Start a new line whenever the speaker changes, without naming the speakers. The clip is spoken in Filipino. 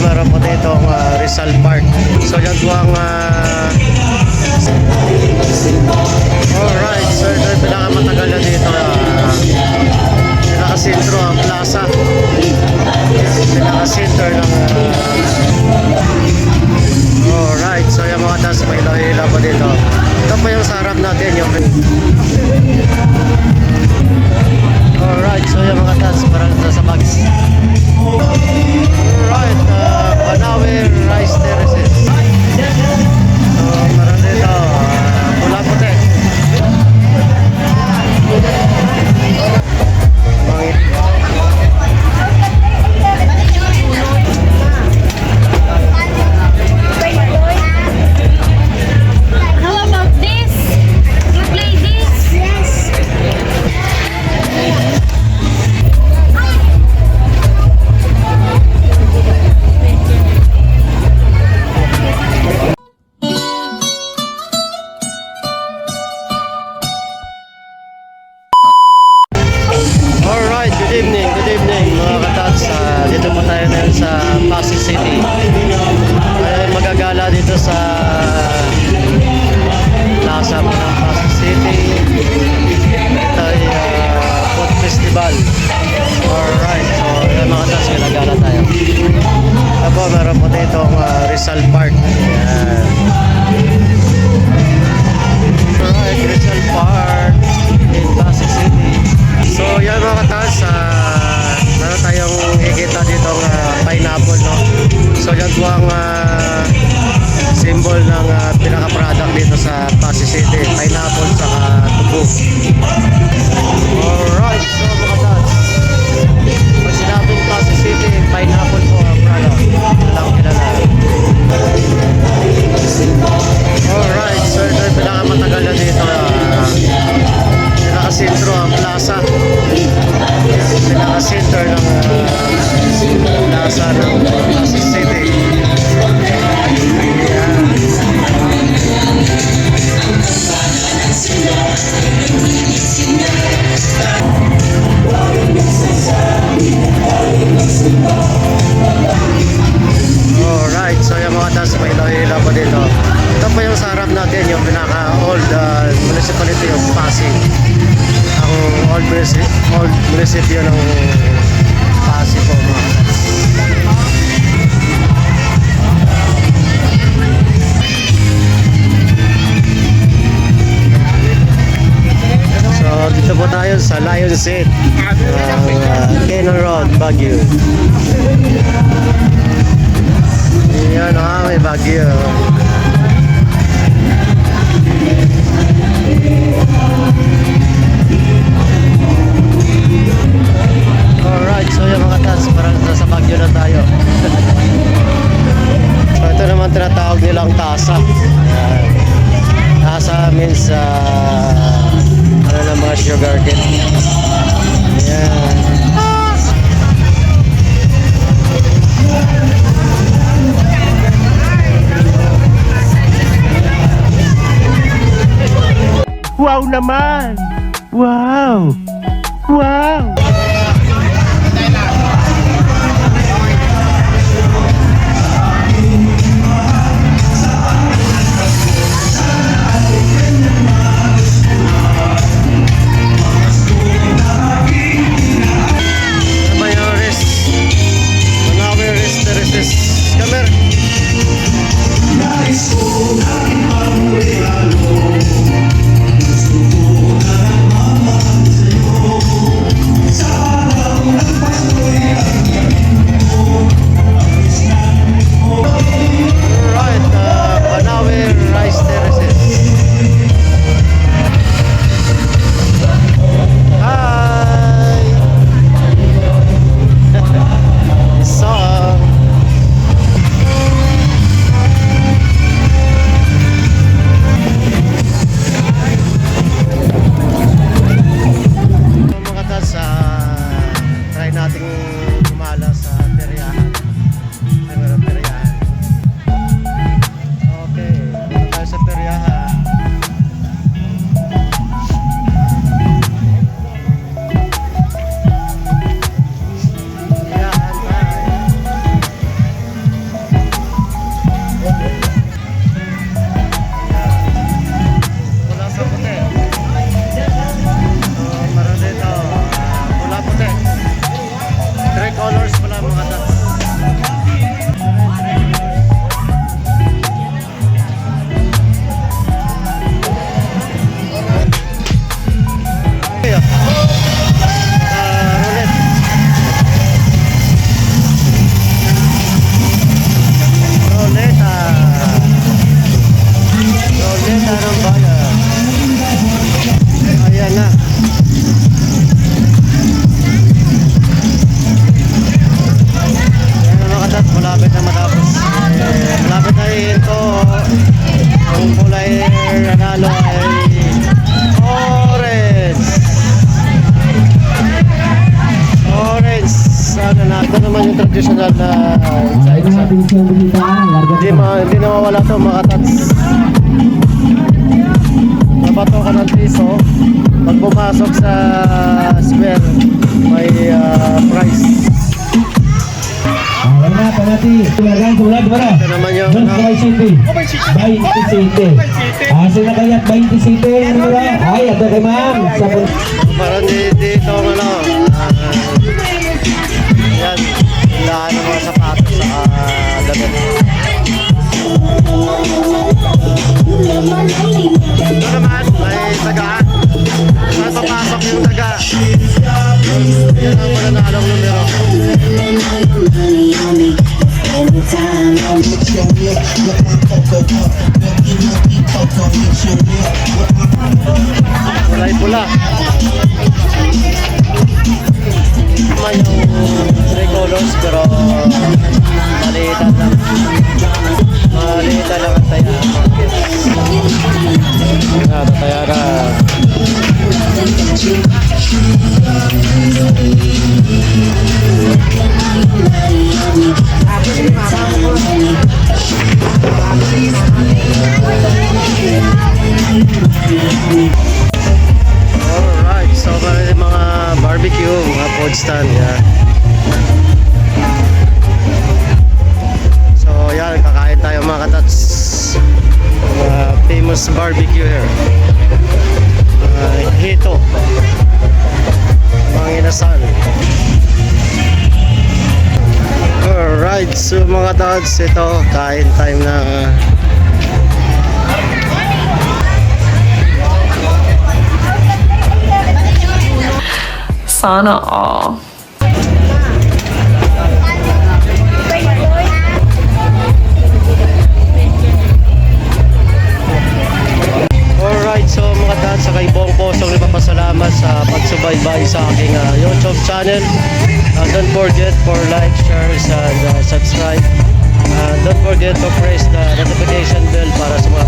meron po ditong Rizal Park. So yan po ang alright, so ito yung pinakamatagal na dito, pinakasentro ang plaza, pinakasentro ng alright, so yung mga tas may ilaw-ilaw pa dito. Ito po yung sa harap natin, yung alright, so yung mga tas parang sa bags. Alright, Banawe Rice Terraces. So parang dito pula-puti.
How about this? You play this? Yes.
Alright, good evening mga katats. Dito po tayo ngayon sa Pasig City. Ay magagala dito sa plaza po ng Pasig City. Ito ay food festival. Alright, so yan mga katats, magagala tayo. Ito po, meron po ditong Rizal Park. Ayan. Alright, Rizal Park in Pasig City. So yan mga katas, meron tayong ikita dito pineapple, no? So yan po ang symbol ng pinaka-product dito sa Pasig City, pineapple saka tubo. Alright, so mga katas, pag sinabing Pasig City, pineapple po ang product, walang kilala. Alright, so ito yung pinakamatagal na dito, pinakasentro ang plaza, pinakasentro ng plaza ng Pasig City. Ayan. Alright, so yung mga tas may ilaw-ilaw pa dito. Ito po yung sa harap natin, yung pinaka-old municipality of Pasig. Ang old municipio ng Pasig po mga katas. So dito po tayo sa Lion's Head, Cannon Road, Baguio. Yan may Baguio. Alright, so yung mga tas, parang nasa Baguio na tayo. So ito naman tinatawag nilang Tasa. Ayan. Tasa means ano na mga sugar cane. Ayan.
Wow naman! Wow! Wow!
Sa atención Brita, larga
Hindi na mawala to mga tats. Nabato ka ng piso. Pag pumasok sa square, may price.
Ayan na, panati. Tulagan, tulad, wala.
Ito naman yung
Dos by City. 27. Asa na kaya't 27, wala. Ay, ato kay ma'am. Sa
parang dito ano, yan, lahat ng mga sapatos sa damit. Ito naman, may taga. Saan papasok yung taga? Yan ang mananalong numero. Kulay pula. Naman yung three colors pero maliitan lang. Maliitan lang ang taya. Taya na. Alright, so may mga barbecue, mga food stand, yeah. So yan, kakain tayo mga katats. Mga famous barbecue here. Hito. Mga inasal. Alright, so mga tots, ito, kain time na.
Sana all.
Alright, so mga tots, sa kay Bong Posong nagpapasalamat sa pagsubaybay sa aking YouTube channel. Don't forget for like, share, and subscribe. Don't forget to press the notification bell para sa mga